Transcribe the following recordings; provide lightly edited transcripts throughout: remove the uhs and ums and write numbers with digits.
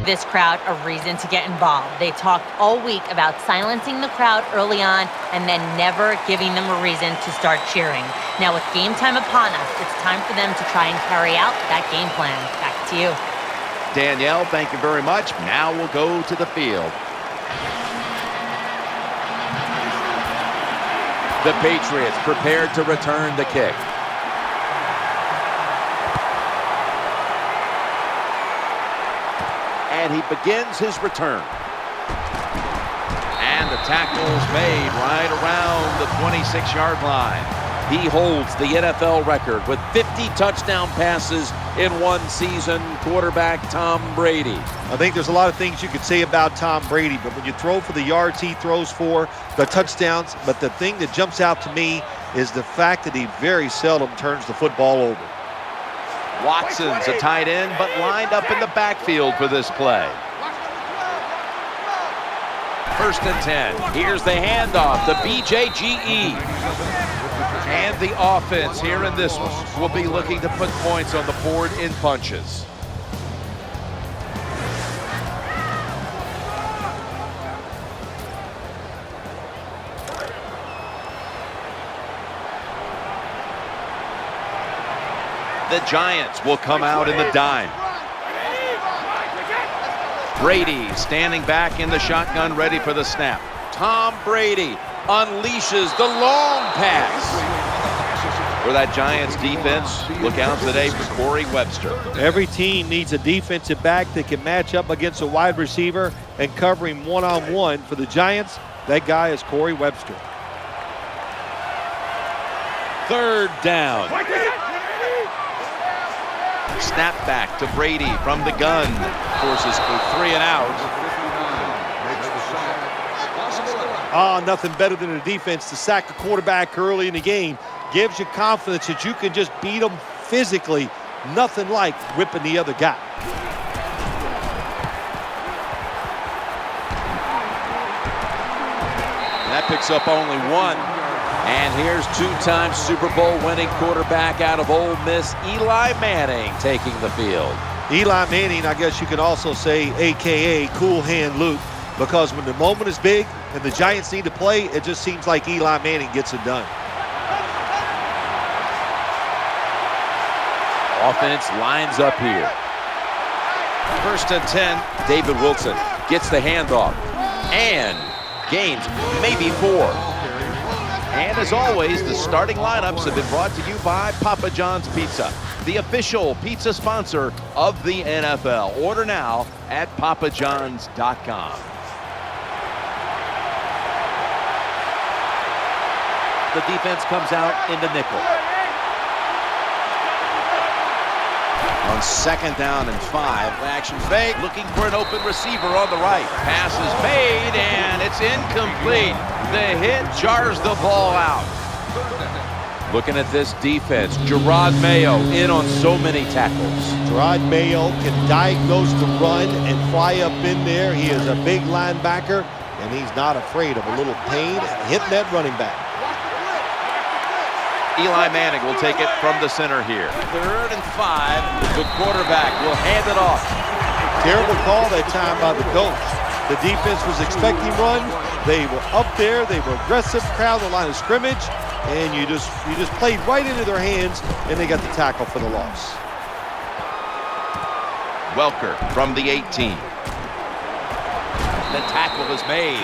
this crowd a reason to get involved. They talked all week about silencing the crowd early on and then never giving them a reason to start cheering. Now, with game time upon us, it's time for them to try and carry out that game plan. Back to you. Danielle, thank you very much. Now we'll go to the field. The Patriots prepared to return the kick. And he begins his return. And the tackle's made right around the 26-yard line. He holds the NFL record with 50 touchdown passes in one season. Quarterback Tom Brady. I think there's a lot of things you could say about Tom Brady, but when you throw for the yards he throws for, the touchdowns, but the thing that jumps out to me is the fact that he very seldom turns the football over. Watson's a tight end, but lined up in the backfield for this play. 1st and 10. Here's the handoff to BJGE. And the offense here in this one will be looking to put points on the board in bunches. The Giants will come out in the dime. Brady standing back in the shotgun, ready for the snap. Tom Brady unleashes the long pass. For that Giants defense, look out today for Corey Webster. Every team needs a defensive back that can match up against a wide receiver and cover him one-on-one. For the Giants, that guy is Corey Webster. 3rd down. Snap back to Brady from the gun. Forces a 3 and out. Nothing better than a defense to sack a quarterback early in the game. Gives you confidence that you can just beat them physically. Nothing like whipping the other guy. That picks up only 1. And here's 2-time Super Bowl winning quarterback out of Ole Miss, Eli Manning, taking the field. Eli Manning, I guess you could also say, a.k.a. Cool Hand Luke, because when the moment is big and the Giants need to play, it just seems like Eli Manning gets it done. Offense lines up here. 1st and 10, David Wilson gets the handoff and gains maybe 4. And as always, the starting lineups have been brought to you by Papa John's Pizza, the official pizza sponsor of the NFL. Order now at papajohns.com. The defense comes out in the nickel. On 2nd down and 5, action fake, looking for an open receiver on the right. Pass is made, and it's incomplete. The hit jars the ball out. Looking at this defense, Gerard Mayo in on so many tackles. Gerard Mayo can diagnose the run and fly up in there. He is a big linebacker, and he's not afraid of a little pain hitting that running back. Eli Manning will take it from the center here. 3rd and 5. The quarterback will hand it off. Terrible call that time by the coach. The defense was expecting run. They were up there. They were aggressive, crowd the line of scrimmage, and you just played right into their hands, and they got the tackle for the loss. Welker from the 18. The tackle is made.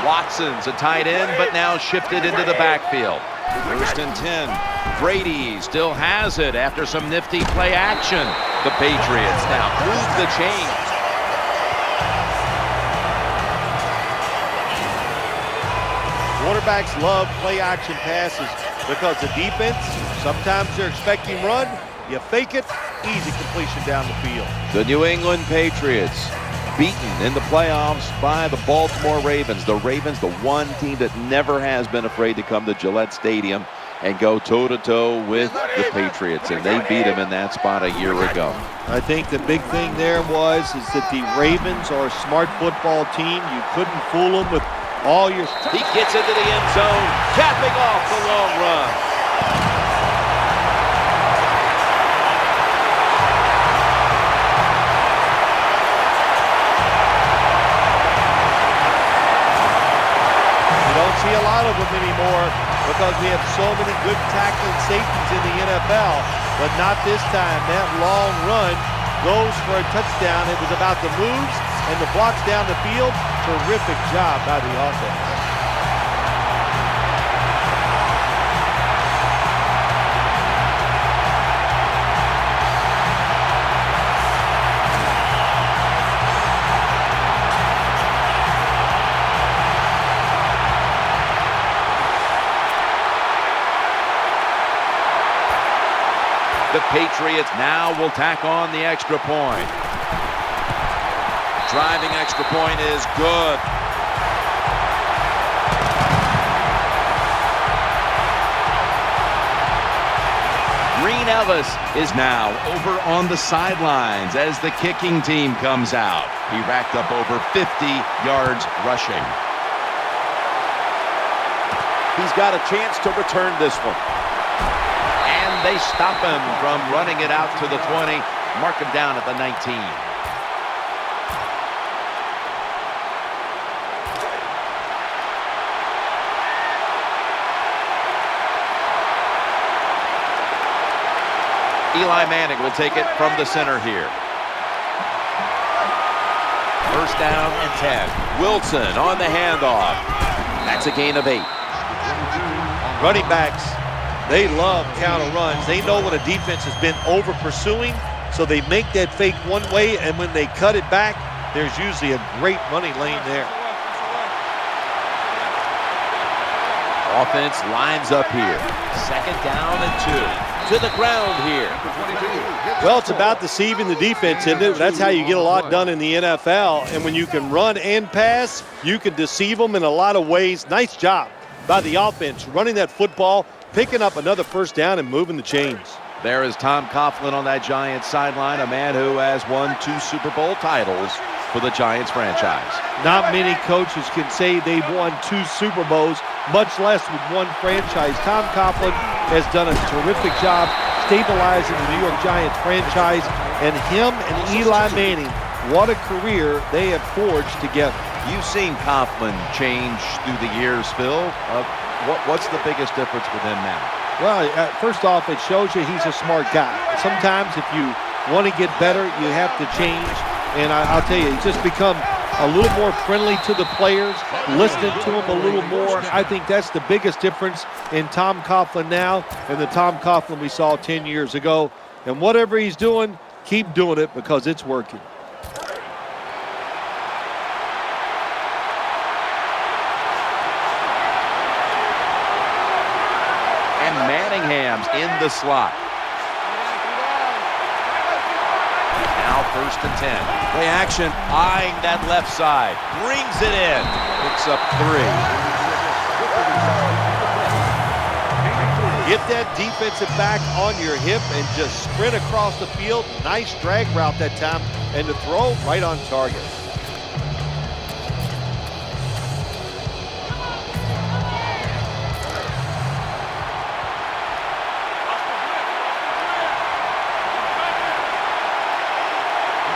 Watson's a tight end, but now shifted into the backfield. 1st and 10. Brady still has it after some nifty play action. The Patriots now move the chains. Quarterbacks love play action passes because the defense, sometimes they're expecting run. You fake it, easy completion down the field. The New England Patriots beaten in the playoffs by the Baltimore Ravens. The Ravens, the one team that never has been afraid to come to Gillette Stadium and go toe-to-toe with the Patriots, and they beat them in that spot a year ago. I think the big thing there is that the Ravens are a smart football team. You couldn't fool them with He gets into the end zone, capping off the long run. You don't see a lot of them anymore because we have so many good tackling safeties in the NFL, but not this time. That long run goes for a touchdown. It was about the moves and the blocks down the field. Terrific job by the offense. The Patriots now will tack on the extra point. Driving extra point is good. Green Ellis is now over on the sidelines as the kicking team comes out. He racked up over 50 yards rushing. He's got a chance to return this one. They stop him from running it out to the 20, mark him down at the 19. Eli Manning will take it from the center here. First down and 10. Wilson on the handoff. That's a gain of 8. Running backs, they love counter runs. They know when a defense has been over pursuing, so they make that fake one way, and when they cut it back, there's usually a great running lane there. Offense lines up here. Second down and 2. To the ground here. Well, it's about deceiving the defense, isn't it? That's how you get a lot done in the NFL. And when you can run and pass, you can deceive them in a lot of ways. Nice job by the offense, running that football, picking up another first down and moving the chains. There is Tom Coughlin on that Giants sideline, a man who has won 2 Super Bowl titles for the Giants franchise. Not many coaches can say they've won 2 Super Bowls, much less with one franchise. Tom Coughlin has done a terrific job stabilizing the New York Giants franchise, and him and Eli Manning, what a career they have forged together. You've seen Coughlin change through the years, Phil. What's the biggest difference with him now? Well, first off, it shows you he's a smart guy. Sometimes if you want to get better, you have to change. And I'll tell you, he's just become a little more friendly to the players, listening to them a little more. I think that's the biggest difference in Tom Coughlin now and the Tom Coughlin we saw 10 years ago. And whatever he's doing, keep doing it because it's working. Manningham's in the slot. Now first and 10. Play action, eyeing that left side. Brings it in. Picks up 3. Get that defensive back on your hip and just sprint across the field. Nice drag route that time. And the throw right on target.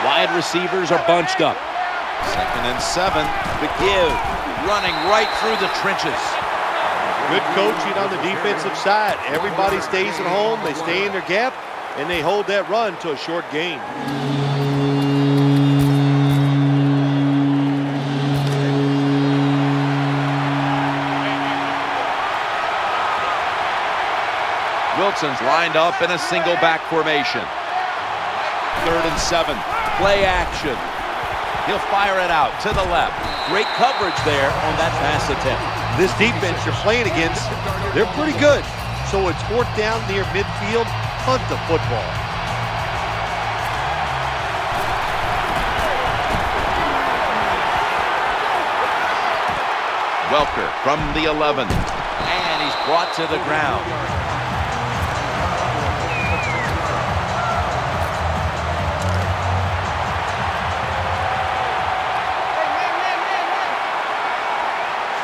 Wide receivers are bunched up. Second and 7. McGill running right through the trenches. Good coaching on the defensive side. Everybody stays at home. They stay in their gap, and they hold that run to a short gain. Wilson's lined up in a single back formation. Third and 7. Play action. He'll fire it out to the left. Great coverage there on that pass attempt. This defense you're playing against, they're pretty good. So it's 4th down near midfield. Punt the football. Welker from the 11. And he's brought to the ground.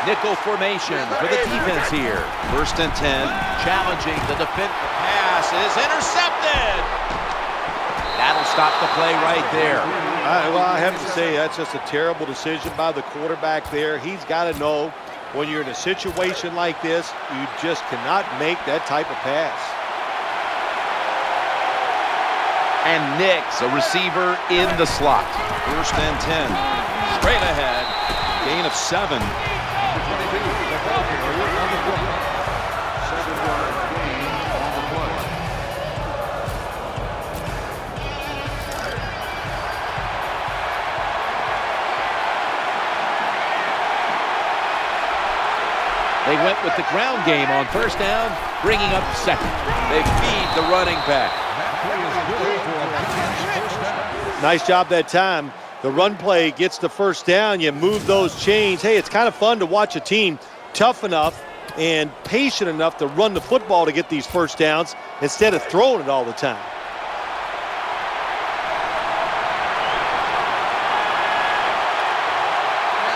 Nickel formation for the defense here. 1st and 10, challenging the defense. Pass is intercepted. That'll stop the play right there. Well, I have to say that's just a terrible decision by the quarterback there. He's got to know when you're in a situation like this, you just cannot make that type of pass. And Nix, a receiver in the slot. 1st and 10, straight ahead, gain of 7. They went with the ground game on 1st down, bringing up 2nd. They feed the running back. Nice job that time. The run play gets the 1st down. You move those chains. Hey, it's kind of fun to watch a team tough enough and patient enough to run the football to get these 1st downs instead of throwing it all the time.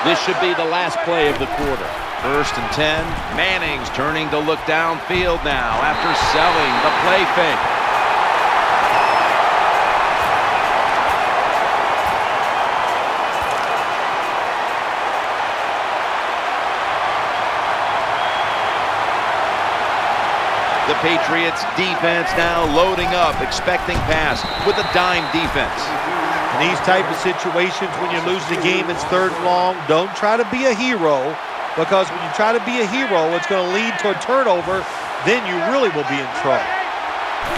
This should be the last play of the quarter. 1st and 10. Manning's turning to look downfield now after selling the play fake. The Patriots defense now loading up, expecting pass with a dime defense. In these type of situations, when you lose the game, it's 3rd and long. Don't try to be a hero, because when you try to be a hero, it's going to lead to a turnover. Then you really will be in trouble.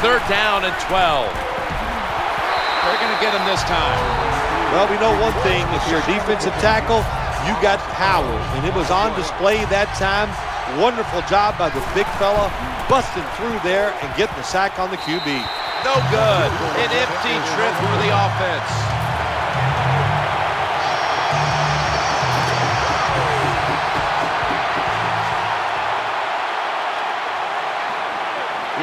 3rd down and 12. They're going to get him this time. Well, we know one thing. If you're a defensive tackle, you got power. And it was on display that time. Wonderful job by the big fella, busting through there and getting the sack on the QB. No good. An empty trip for the offense.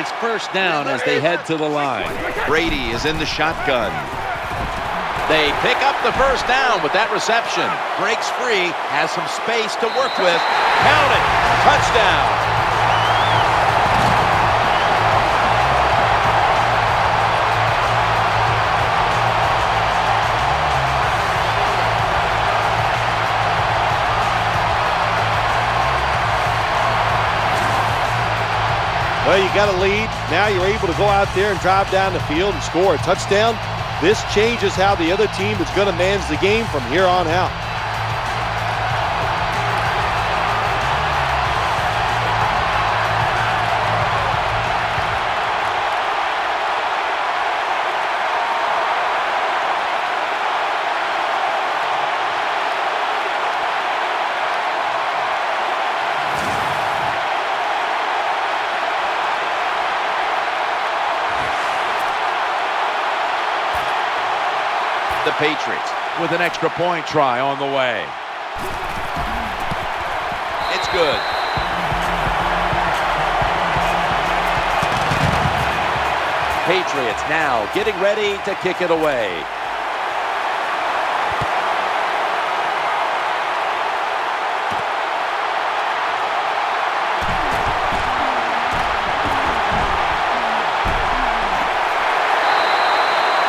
It's 1st down as they head to the line. Brady is in the shotgun. They pick up the 1st down with that reception. Breaks free, has some space to work with. Count it. Touchdown. Well, you got a lead. Now you're able to go out there and drive down the field and score a touchdown. This changes how the other team is going to manage the game from here on out. The Patriots with an extra point try on the way. It's good. Patriots now getting ready to kick it away.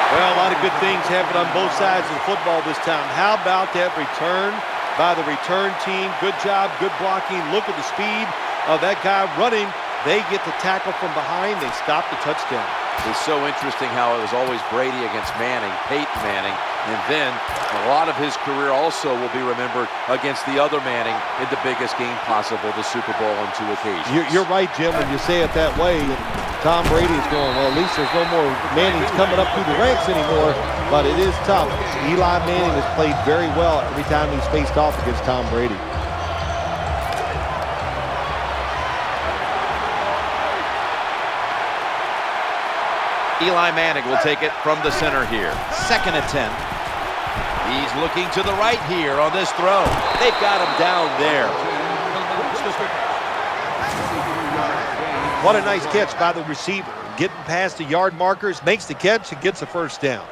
Well, a lot of good things happen on both sides of the football this time. How about that return by the return team? Good job, good blocking. Look at the speed of that guy running. They get the tackle from behind. They stop the touchdown. It's so interesting how it was always Brady against Manning, Peyton Manning, and then a lot of his career also will be remembered against the other Manning in the biggest game possible, the Super Bowl on 2 occasions. You're right, Jim, when you say it that way. Tom Brady is going, well, at least there's no more Mannings coming up through the ranks anymore, but it is tough. Eli Manning has played very well every time he's faced off against Tom Brady. Eli Manning will take it from the center here. 2nd and 10. He's looking to the right here on this throw. They've got him down there. What a nice catch by the receiver. Getting past the yard markers, makes the catch and gets the 1st down.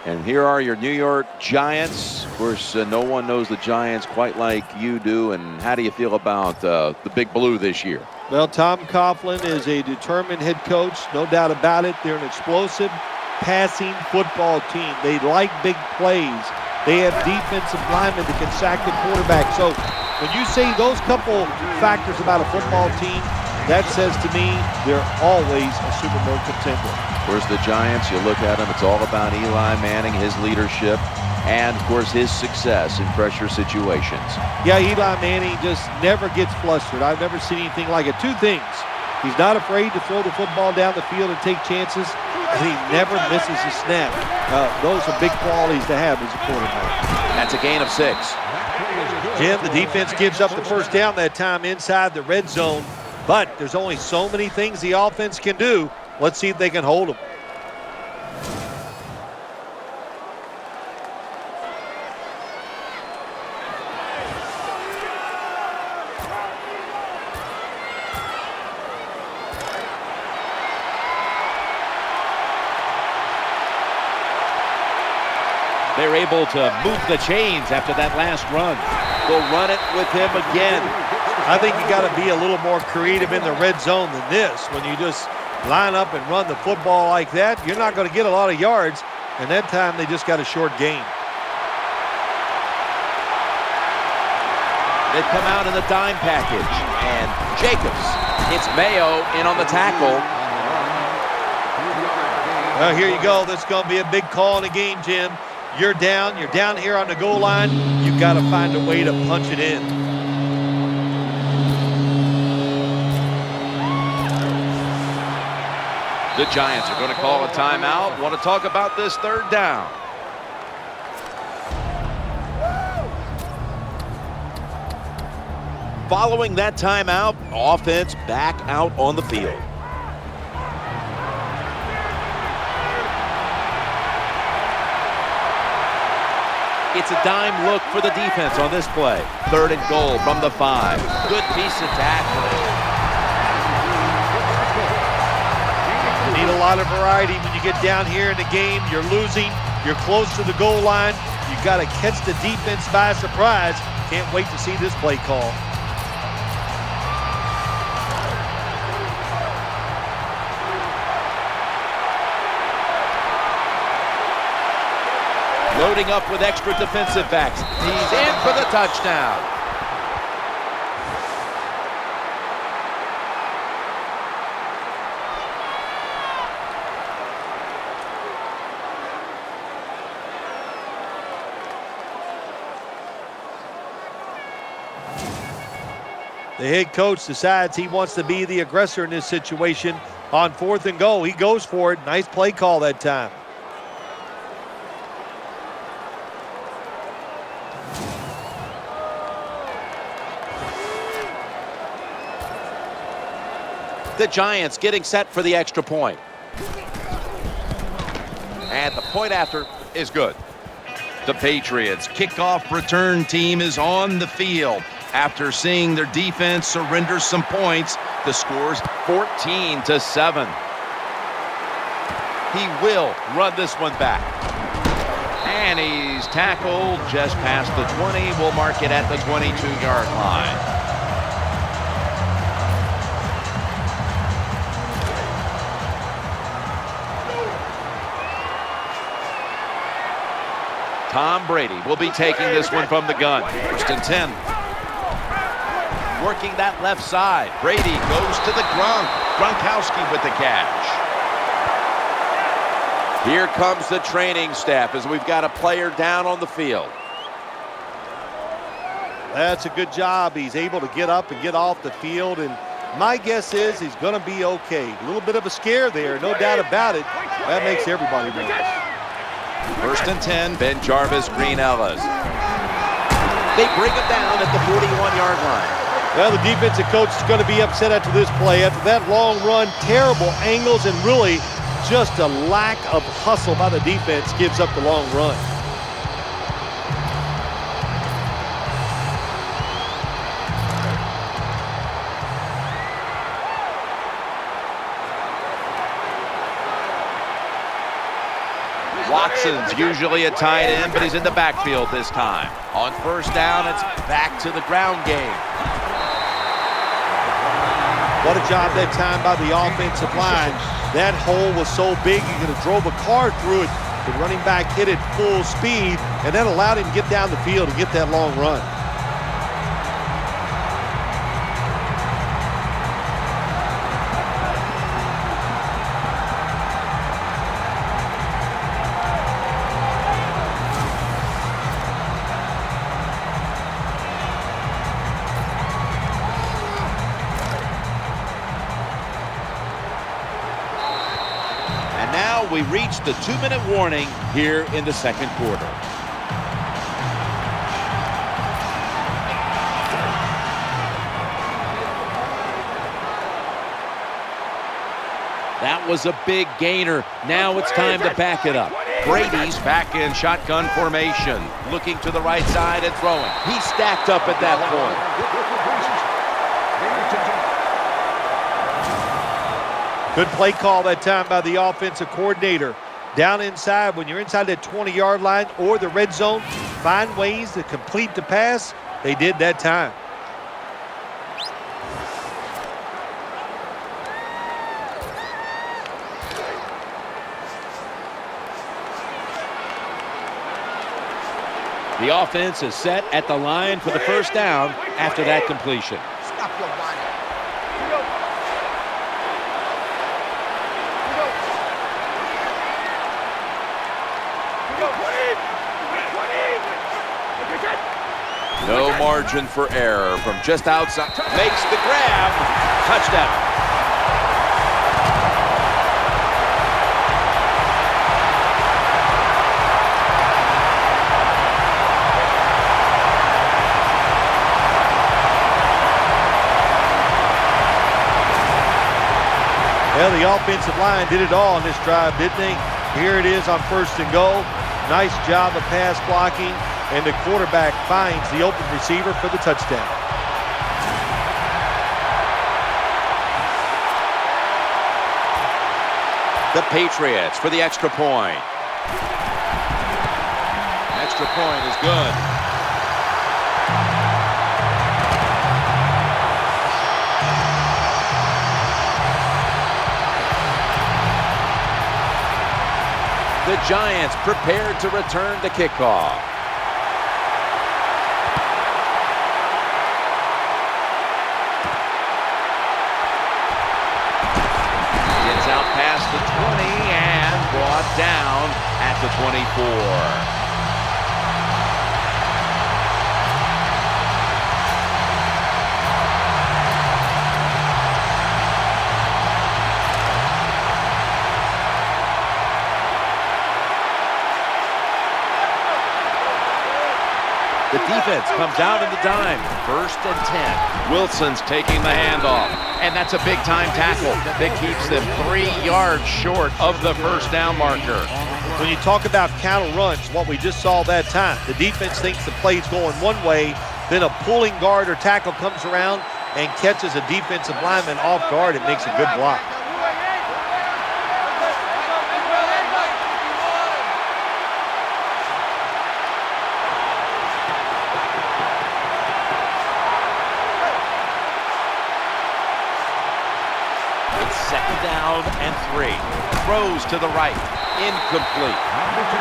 And here are your New York Giants. Of course, no one knows the Giants quite like you do. And how do you feel about the Big Blue this year? Well, Tom Coughlin is a determined head coach, no doubt about it. They're an explosive passing football team. They like big plays. They have defensive linemen that can sack the quarterback. So when you say those couple factors about a football team, that says to me they're always a Super Bowl contender. Of course, the Giants, you look at them, it's all about Eli Manning, his leadership, and, of course, his success in pressure situations. Yeah, Eli Manning just never gets flustered. I've never seen anything like it. Two things. He's not afraid to throw the football down the field and take chances, and he never misses a snap. Those are big qualities to have as a quarterback. That's a gain of 6. Jim, the defense gives up the first down that time inside the red zone, but there's only so many things the offense can do. Let's see if they can hold them. They're able to move the chains after that last run. They'll run it with him again. I think you got to be a little more creative in the red zone than this. When you just line up and run the football like that, you're not going to get a lot of yards, and that time they just got a short gain. They come out in the dime package, and Jacobs hits Mayo in on the tackle. Well, here you go. That's going to be a big call in the game, Jim. You're down here on the goal line. You've got to find a way to punch it in. The Giants are going to call a timeout. Want to talk about this third down. Following that timeout, offense back out on the field. It's a dime look for the defense on this play. 3rd and goal from the 5. Good piece of tackling. Need a lot of variety when you get down here in the game. You're losing. You're close to the goal line. You've got to catch the defense by surprise. Can't wait to see this play call. Loading up with extra defensive backs. He's in for the touchdown. The head coach decides he wants to be the aggressor in this situation. On 4th and goal, he goes for it. Nice play call that time. The Giants getting set for the extra point. And the point after is good. The Patriots kickoff return team is on the field. After seeing their defense surrender some points, the score's 14-7. He will run this one back. And he's tackled just past the 20. We'll mark it at the 22-yard line. Tom Brady will be taking this one from the gun. 1st and 10. Working that left side. Brady goes to the Gronkowski with the catch. Here comes the training staff as we've got a player down on the field. That's a good job. He's able to get up and get off the field, and my guess is he's going to be okay. A little bit of a scare there, no doubt about it. That makes everybody nervous. 1st and 10, Ben Jarvis, Green Ellis. They bring him down at the 41-yard line. Well, the defensive coach is going to be upset after this play. After that long run, terrible angles, and really just a lack of hustle by the defense gives up the long run. Watson's usually a tight end, but he's in the backfield this time. On first down, it's back to the ground game. What a job that time by the offensive line. That hole was so big, you could have drove a car through it. The running back hit it full speed, and that allowed him to get down the field and get that long run. We reach the 2-minute warning here in the second quarter. That was a big gainer. Now it's time to back it up. Brady's back in shotgun formation, looking to the right side and throwing. He's stacked up at that point. Good play call that time by the offensive coordinator. Down inside, when you're inside that 20-yard line or the red zone, find ways to complete the pass. They did that time. The offense is set at the line for the first down after that completion. Stop your body. No margin for error from just outside. Makes the grab. Touchdown. Well, the offensive line did it all on this drive, didn't they? Here it is on first and goal. Nice job of pass blocking, and the quarterback finds the open receiver for the touchdown. The Patriots for the extra point. Extra point is good. The Giants prepared to return the kickoff. Gets out past the 20 and brought down at the 24. The defense comes out in the dime. First and 10. Wilson's taking the handoff. And that's a big-time tackle that keeps them 3 yards short of the first down marker. When you talk about counter runs, what we just saw that time, the defense thinks the play's going one way, then a pulling guard or tackle comes around and catches a defensive lineman off guard and makes a good block. Second down and 3. Throws to the right. Incomplete.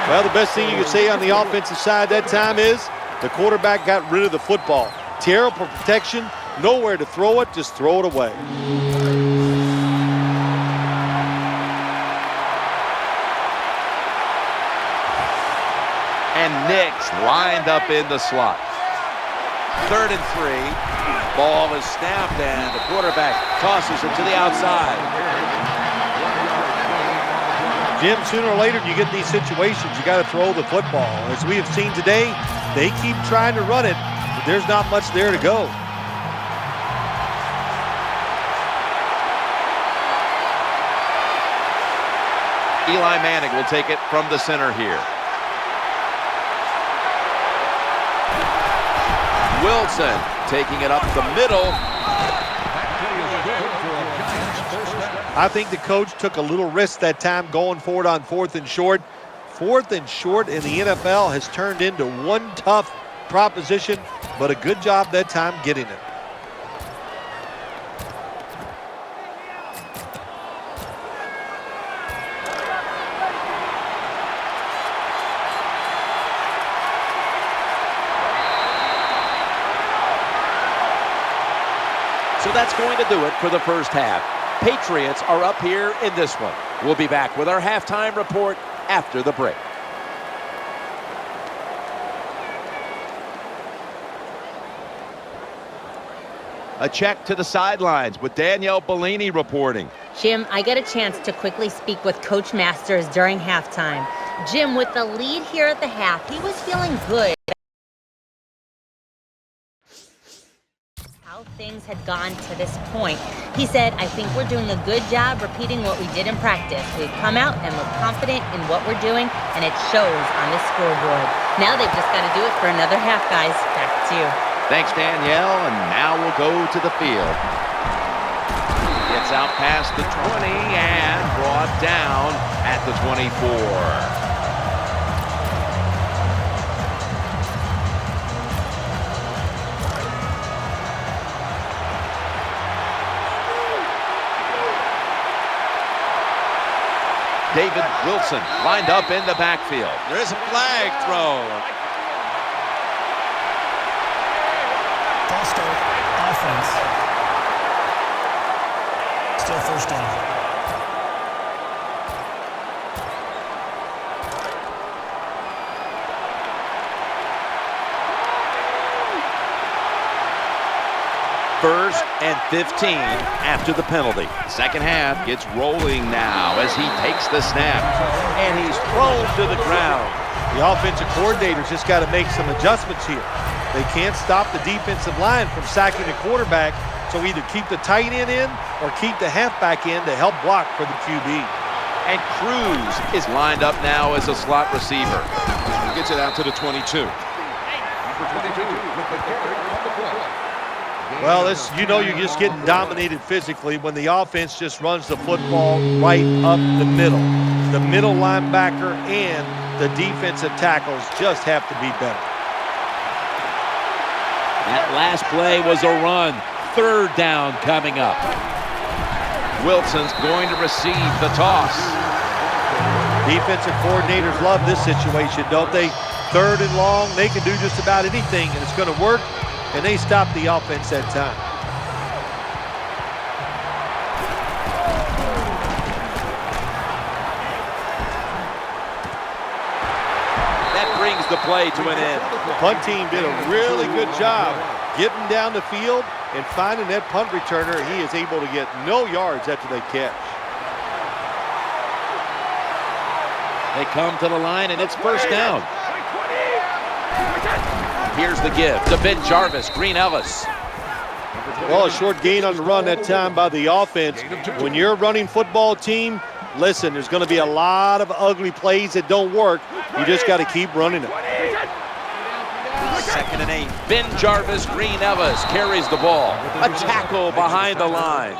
Well, the best thing you can say on the offensive side that time is the quarterback got rid of the football. Terrible protection, nowhere to throw it, just throw it away. And Nick's lined up in the slot. 3rd and 3. Ball is snapped and the quarterback tosses it to the outside. Jim, sooner or later you get in these situations, you got to throw the football. As we have seen today, they keep trying to run it, but there's not much there to go. Eli Manning will take it from the center here. Wilson taking it up the middle. I think the coach took a little risk that time going for it on 4th and short. 4th and short in the NFL has turned into one tough proposition, but a good job that time getting it. So that's going to do it for the first half. Patriots are up here in this one. We'll be back with our halftime report after the break. A check to the sidelines with Danielle Bellini reporting. Jim, I get a chance to quickly speak with Coach Masters during halftime. Jim, with the lead here at the half, he was feeling good. How things had gone to this point. He said, I think we're doing a good job repeating what we did in practice. We've come out and look confident in what we're doing, and it shows on the scoreboard. Now they've just got to do it for another half, guys. Back to you. Thanks, Danielle, and now we'll go to the field. Gets out past the 20 and brought down at the 24. David Wilson lined up in the backfield. There is a flag thrown. False start, offense. Still first down. First and 15 after the penalty. Second half gets rolling now as he takes the snap. And he's thrown to the ground. The offensive coordinator's just got to make some adjustments here. They can't stop the defensive line from sacking the quarterback, so either keep the tight end in or keep the halfback in to help block for the QB. And Cruz is lined up now as a slot receiver. He gets it out to the 22. Well, you're just getting dominated physically when the offense just runs the football right up the middle. The middle linebacker and the defensive tackles just have to be better. That last play was a run. Third down coming up. Wilson's going to receive the toss. Defensive coordinators love this situation, don't they? Third and long, they can do just about anything, and it's going to work. And they stopped the offense that time. That brings the play to an end. The punt team did a really good job getting down the field and finding that punt returner. He is able to get no yards after they catch. They come to the line, and it's first down. Here's the give to Ben Jarvis, Green Ellis. Well, a short gain on the run that time by the offense. When you're a running football team, listen, there's going to be a lot of ugly plays that don't work. You just got to keep running it. 2nd and 8. Ben Jarvis, Green Ellis carries the ball. A tackle behind the line.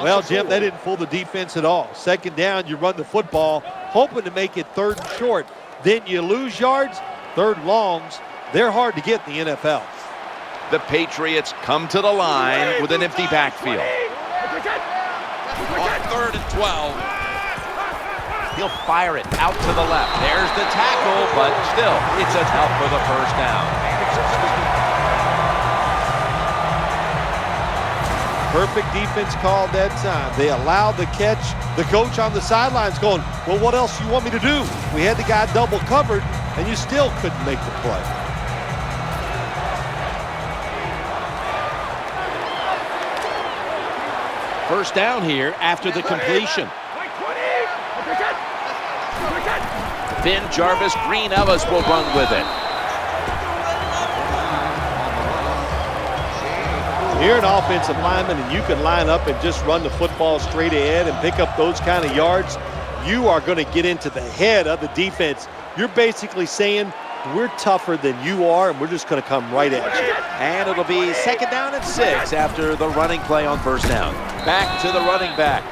Well, Jim, that didn't fool the defense at all. 2nd down, you run the football, hoping to make it 3rd and short. Then you lose yards, 3rd longs. They're hard to get in the NFL. The Patriots come to the line with an empty backfield. On 3rd and 12. He'll fire it out to the left. There's the tackle, but still, it's enough for the first down. Perfect defense call that time. They allowed the catch. The coach on the sidelines going, well, what else do you want me to do? We had the guy double covered, and you still couldn't make the play. First down here after the completion. Ben Jarvis, Green Ellis will run with it. You're an offensive lineman and you can line up and just run the football straight ahead and pick up those kind of yards. You are going to get into the head of the defense. You're basically saying, we're tougher than you are, and we're just going to come right at you. And it'll be 2nd down and 6 after the running play on first down. Back to the running back.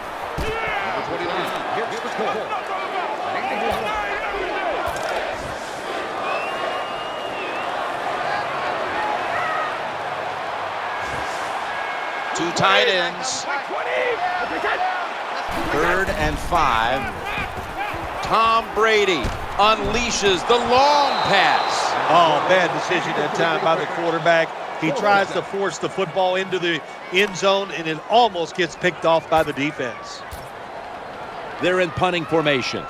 Two tight ends. 3rd and 5. Tom Brady unleashes the long pass. Oh, bad decision that time by the quarterback. He tries to force the football into the end zone, and it almost gets picked off by the defense. They're in punting formation.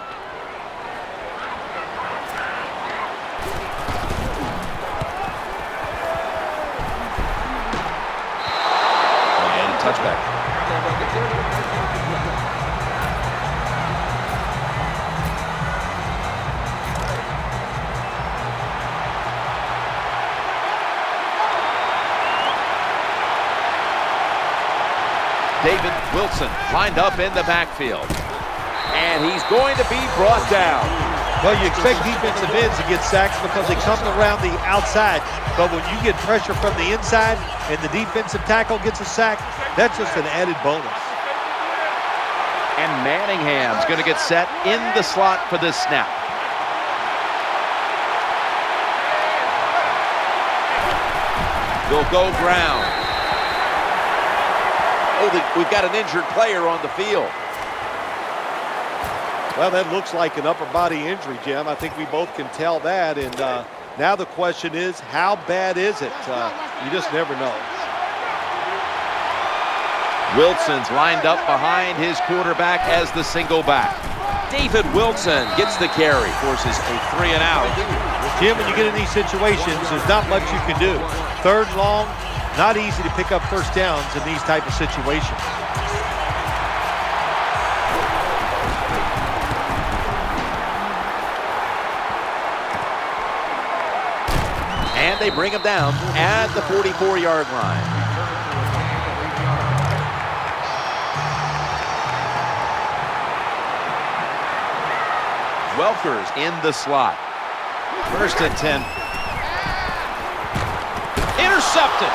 And a touchback. David Wilson lined up in the backfield. And he's going to be brought down. Well, you expect defensive ends to get sacks because they come around the outside. But when you get pressure from the inside and the defensive tackle gets a sack, that's just an added bonus. And Manningham's going to get set in the slot for this snap. They'll go ground. Oh, we've got an injured player on the field. Well, that looks like an upper body injury, Jim. I think we both can tell that. And now the question is, how bad is it? You just never know. Wilson's lined up behind his quarterback as the single back. David Wilson gets the carry, forces a 3 and out. Jim, when you get in these situations, there's not much you can do. 3rd and long, not easy to pick up first downs in these type of situations. And they bring him down at the 44-yard line. Welker's in the slot. 1st and 10. Intercepted.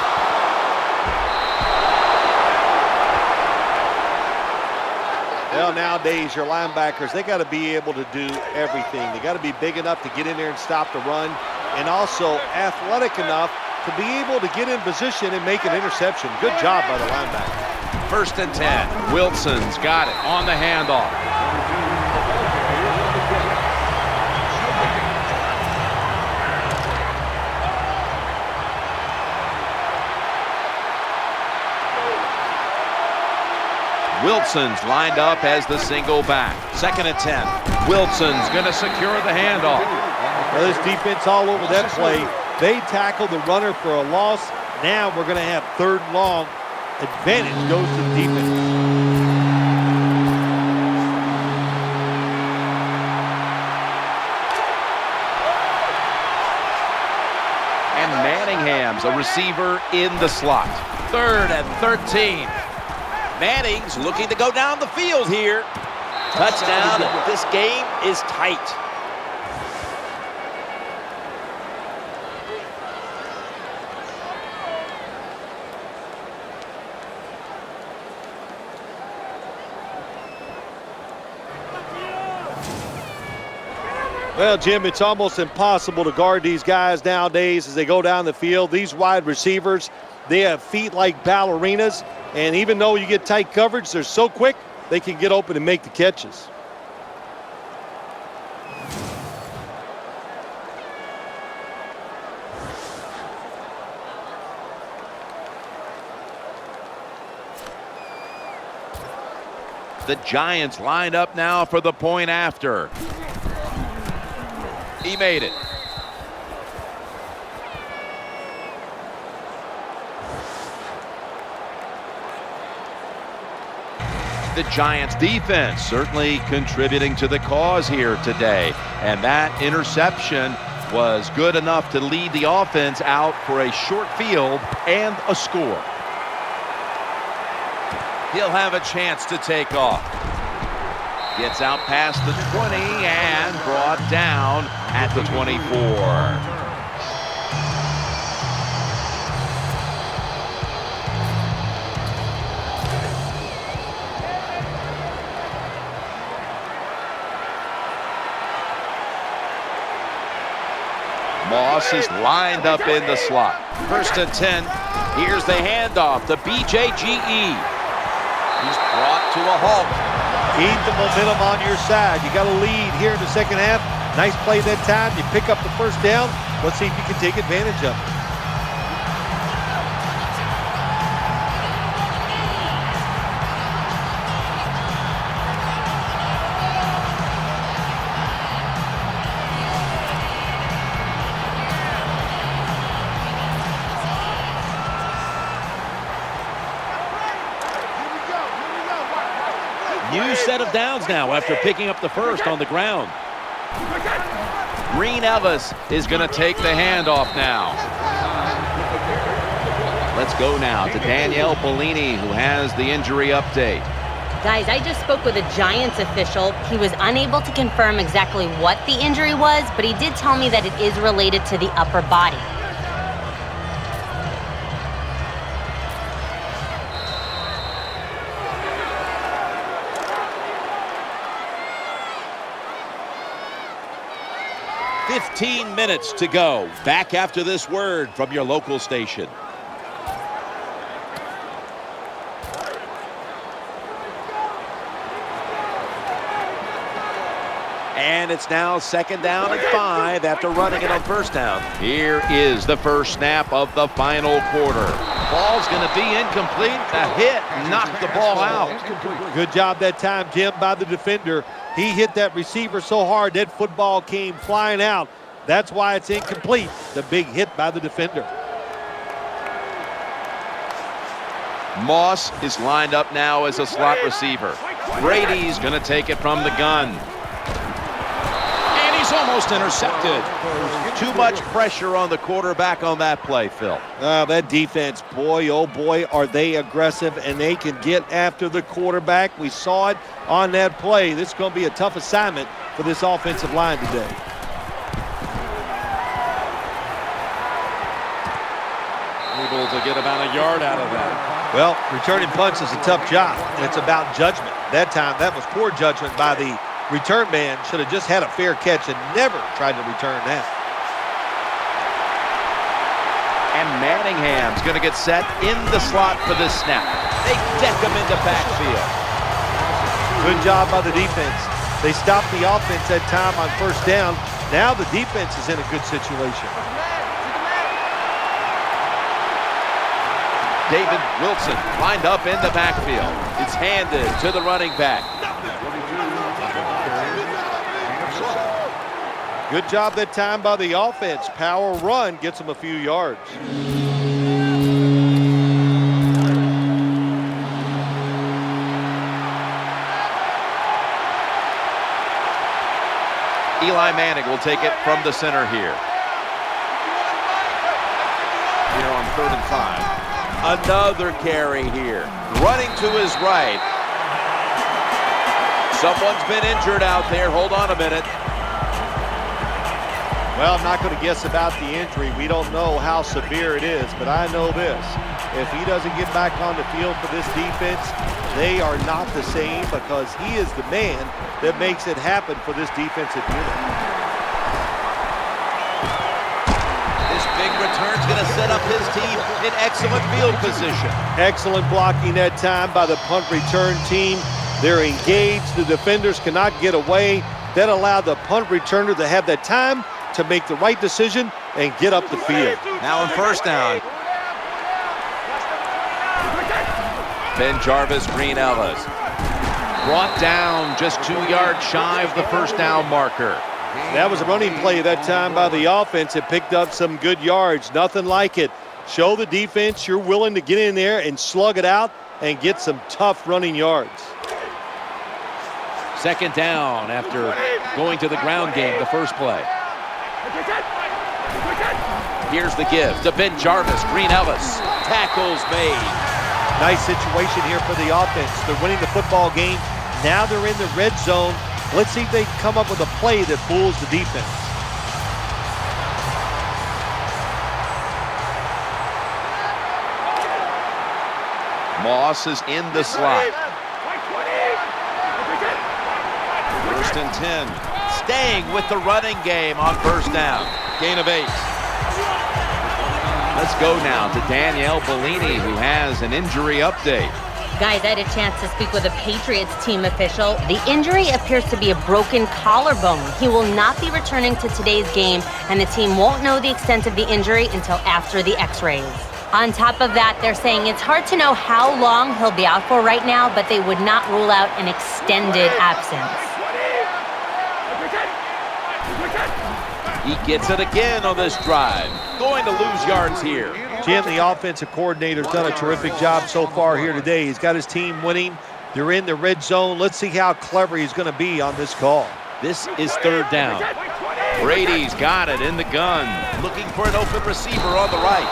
Well, nowadays, your linebackers, they got to be able to do everything. They got to be big enough to get in there and stop the run, and also athletic enough to be able to get in position and make an interception. Good job by the linebacker. 1st and 10. Wilson's got it on the handoff. Wilson's lined up as the single back. 2nd and 10. Wilson's going to secure the handoff. Well, this defense all over that play. They tackled the runner for a loss. Now we're going to have 3rd and long. Advantage goes to the defense. And Manningham's a receiver in the slot. 3rd and 13. Manning's looking to go down the field here. Touchdown. This game is tight. Well, Jim, it's almost impossible to guard these guys nowadays as they go down the field. These wide receivers, they have feet like ballerinas. And even though you get tight coverage, they're so quick, they can get open and make the catches. The Giants lined up now for the point after. He made it. The Giants defense certainly contributing to the cause here today. And that interception was good enough to lead the offense out for a short field and a score. He'll have a chance to take off. Gets out past the 20 and brought down at the 24. Moss is lined up in the slot. 1st and 10. Here's the handoff to BJGE. He's brought to a halt. Keep the momentum on your side. You got a lead here in the second half. Nice play that time. You pick up the first down. Let's see if you can take advantage of it. New set of downs now after picking up the first on the ground. Green Ellis is going to take the handoff now. Let's go now to Danielle Bellini, who has the injury update. Guys, I just spoke with a Giants official. He was unable to confirm exactly what the injury was, but he did tell me that it is related to the upper body. "15 minutes to go." Back after this word from your local station. And it's now 2nd down and 5 after running it on first down. Here is the first snap of the final quarter. Ball's going to be incomplete. The hit knocked the ball out. Good job that time, Jim, by the defender. He hit that receiver so hard that football came flying out. That's why it's incomplete. The big hit by the defender. Moss is lined up now as a slot receiver. Brady's going to take it from the gun. He's almost intercepted. Too much pressure on the quarterback on that play, Phil. That defense, boy, oh boy, are they aggressive, and they can get after the quarterback. We saw it on that play. This is going to be a tough assignment for this offensive line today. Able to get about a yard out of that. Well, returning punts is a tough job, and it's about judgment. That time, that was poor judgment by the return man. Should have just had a fair catch and never tried to return that. And Manningham's going to get set in the slot for this snap. They deck him into backfield. Good job by the defense. They stopped the offense that time on first down. Now the defense is in a good situation. David Wilson lined up in the backfield. It's handed to the running back. Good job that time by the offense. Power run gets them a few yards. Eli Manning will take it from the center here. Here on 3rd and 5. Another carry here. Running to his right. Someone's been injured out there. Hold on a minute. Well, I'm not going to guess about the injury. We don't know how severe it is, but I know this. If he doesn't get back on the field for this defense, they are not the same, because he is the man that makes it happen for this defensive unit. This big return's going to set up his team in excellent field position. Excellent blocking that time by the punt return team. They're engaged. The defenders cannot get away. That allowed the punt returner to have that time to make the right decision and get up the field. Now on first down. Ben Jarvis, Green Ellis. Brought down just 2 yards shy of the first down marker. That was a running play that time by the offense. It picked up some good yards. Nothing like it. Show the defense you're willing to get in there and slug it out and get some tough running yards. 2nd down after going to the ground game the first play. Here's the give to Ben Jarvis, Green Ellis. Tackles made. Nice situation here for the offense. They're winning the football game. Now they're in the red zone. Let's see if they can come up with a play that fools the defense. Moss is in the slot. 1st and 10. Staying with the running game on first down. Gain of 8. Let's go now to Danielle Bellini, who has an injury update. Guys, I had a chance to speak with a Patriots team official. The injury appears to be a broken collarbone. He will not be returning to today's game, and the team won't know the extent of the injury until after the x-rays. On top of that, they're saying it's hard to know how long he'll be out for right now, but they would not rule out an extended absence. He gets it again on this drive. Going to lose yards here. Jim, the offensive coordinator's done a terrific job so far here today. He's got his team winning. They're in the red zone. Let's see how clever he's going to be on this call. This is third down. Brady's got it in the gun. Looking for an open receiver on the right.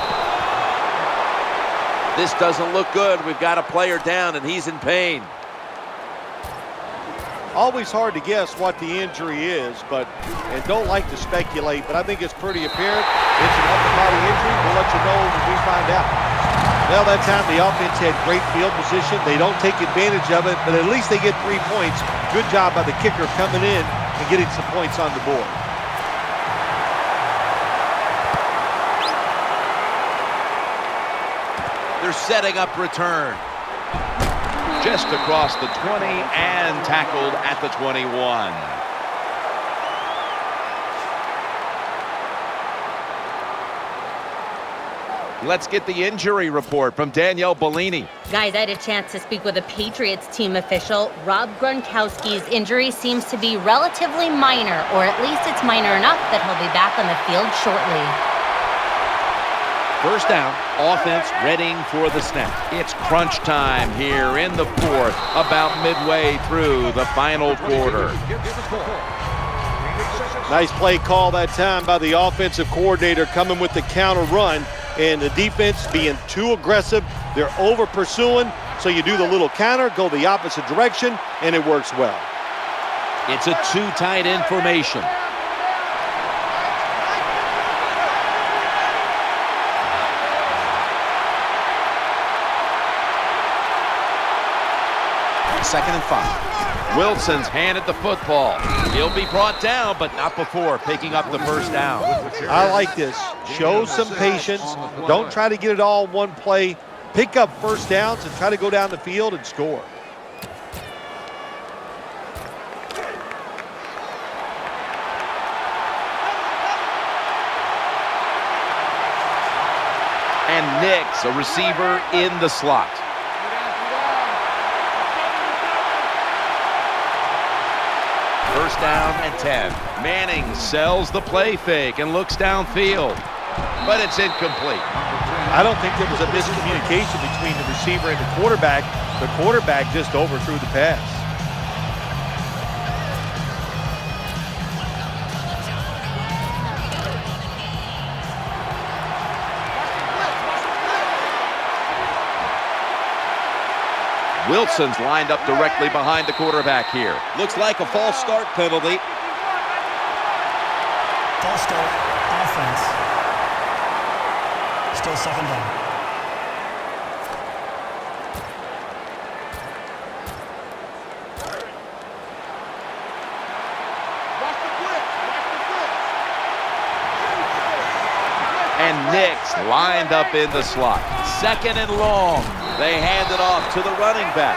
This doesn't look good. We've got a player down, and he's in pain. Always hard to guess what the injury is, and don't like to speculate, but I think it's pretty apparent. It's an upper body injury. We'll let you know when we find out. Well, that time the offense had great field position. They don't take advantage of it, but at least they get 3 points. Good job by the kicker coming in and getting some points on the board. They're setting up return. Just across the 20 and tackled at the 21. Let's get the injury report from Danielle Bellini. Guys, I had a chance to speak with a Patriots team official. Rob Gronkowski's injury seems to be relatively minor, or at least it's minor enough that he'll be back on the field shortly. First down, offense readying for the snap. It's crunch time here in the fourth, about midway through the final quarter. Nice play call that time by the offensive coordinator, coming with the counter run, and the defense being too aggressive. They're over pursuing, so you do the little counter, go the opposite direction, and it works well. It's a too tight end formation. Second and 5. Wilson's handed the football. He'll be brought down, but not before picking up the first down. I like this. Show some patience. Don't try to get it all in one play. Pick up first downs and try to go down the field and score. And Nix, a receiver in the slot. First down and 10. Manning sells the play fake and looks downfield, but it's incomplete. I don't think there was a miscommunication between the receiver and the quarterback. The quarterback just overthrew the pass. Wilson's lined up directly behind the quarterback here. Looks like a false start penalty. False start, offense. Still second down. And Nix lined up in the slot. Second and long. They hand it off to the running back.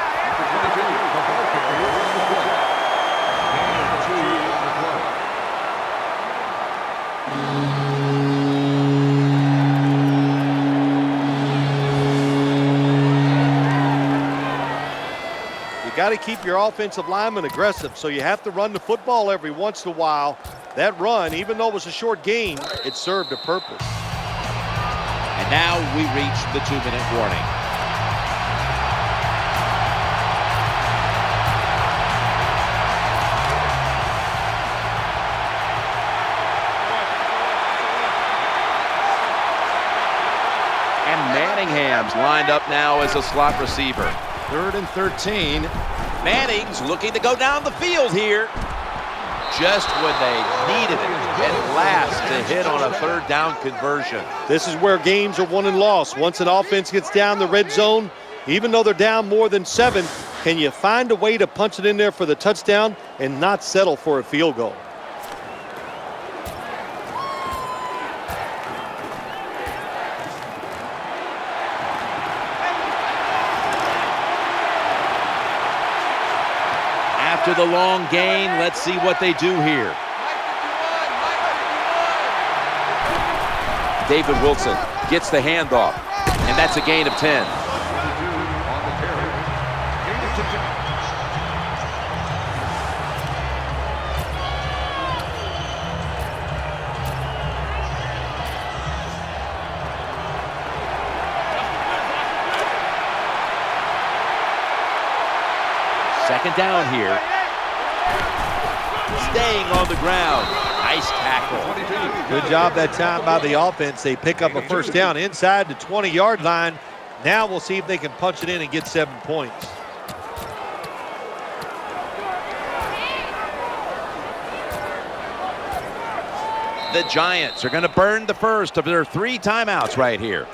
You got to keep your offensive lineman aggressive, so you have to run the football every once in a while. That run, even though it was a short gain, it served a purpose. And now we reach the 2-minute warning. Manningham's lined up now as a slot receiver. 3rd and 13. Manning's looking to go down the field here. Just when they needed it at last to hit on a 3rd down conversion. This is where games are won and lost. Once an offense gets down the red zone, even though they're down more than 7, can you find a way to punch it in there for the touchdown and not settle for a field goal? After the long gain, let's see what they do here. David Wilson gets the handoff, and that's a gain of 10. Second down here. Staying on the ground. Nice tackle. Good job that time by the offense. They pick up a first down inside the 20-yard line. Now we'll see if they can punch it in and get 7 points. The Giants are going to burn the first of their 3 timeouts right here.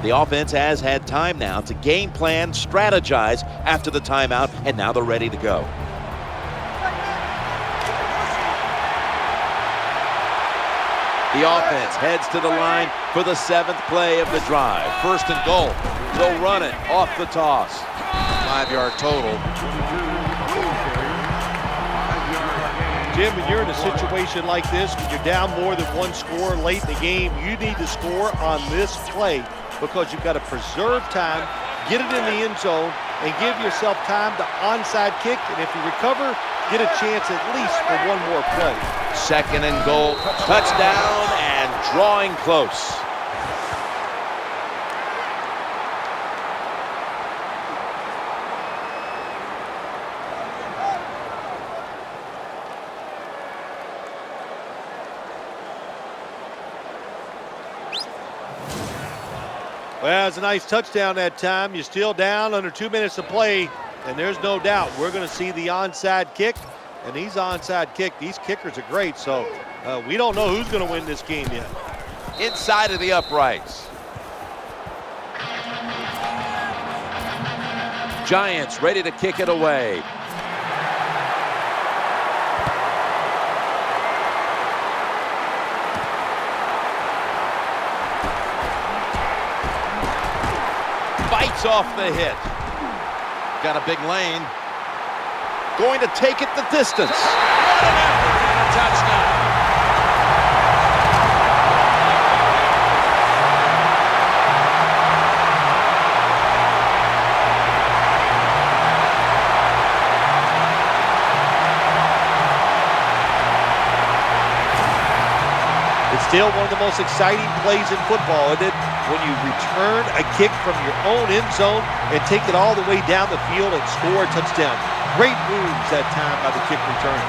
The offense has had time now to game plan, strategize after the timeout, and now they're ready to go. The offense heads to the line for the 7th play of the drive. First and goal. They'll run it off the toss. 5-yard total. Jim, when you're in a situation like this, when you're down more than 1 score late in the game, you need to score on this play because you've got to preserve time, get it in the end zone, and give yourself time to onside kick. And if you recover, get a chance at least for 1 more play. Second and goal. Touchdown and drawing close. Well, it's a nice touchdown that time. You're still down under 2 minutes to play, and there's no doubt we're going to see the onside kick. And these onside these kickers are great, so we don't know who's going to win this game yet. Inside of the uprights. Giants ready to kick it away. Bites off the hit. Got a big lane. Going to take it the distance. What an effort and a touchdown. It's still one of the most exciting plays in football, isn't it? When you return a kick from your own end zone and take it all the way down the field and score a touchdown. Great moves that time by the kick return.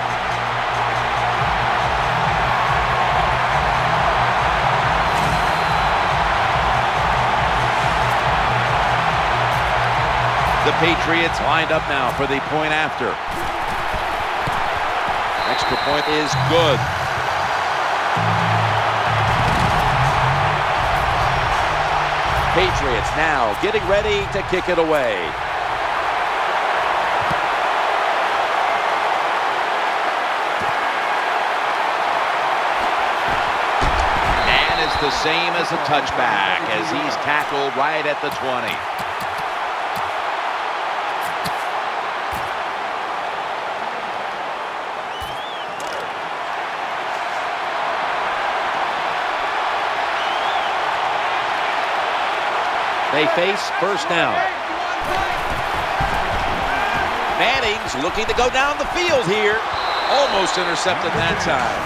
The Patriots lined up now for the point after. Extra point is good. Patriots now getting ready to kick it away. And it's the same as a touchback as he's tackled right at the 20. They face first down. Manning's looking to go down the field here. Almost intercepted that time.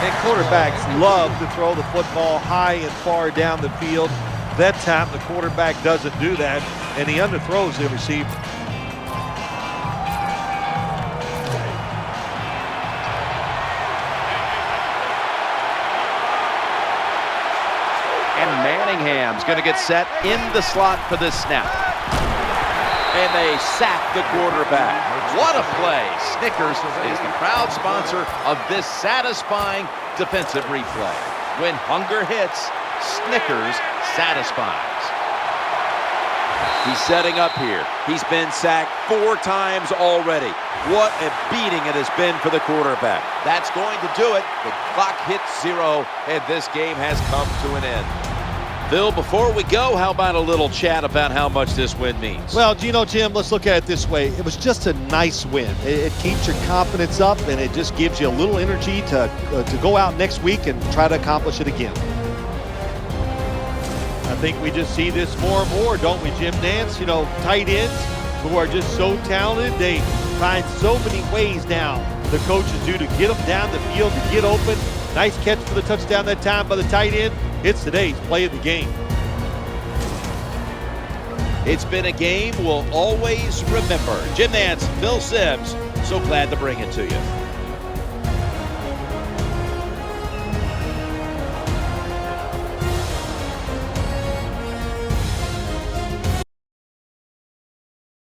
And quarterbacks love to throw the football high and far down the field. That time the quarterback doesn't do that, and he underthrows the receiver. Manningham's going to get set in the slot for this snap. And they sack the quarterback. What a play. Snickers is the proud sponsor of this satisfying defensive replay. When hunger hits, Snickers satisfies. He's setting up here. He's been sacked 4 times already. What a beating it has been for the quarterback. That's going to do it. The clock hits 0, and this game has come to an end. Phil, before we go, how about a little chat about how much this win means? Well, Jim, let's look at it this way. It was just a nice win. It keeps your confidence up, and it just gives you a little energy to go out next week and try to accomplish it again. I think we just see this more and more, don't we, Jim Nance? Tight ends who are just so talented. They find so many ways now, the coaches do, to get them down the field, to get open. Nice catch for the touchdown that time by the tight end. It's today's play of the game. It's been a game we'll always remember. Jim Nance, Phil Simms, so glad to bring it to you.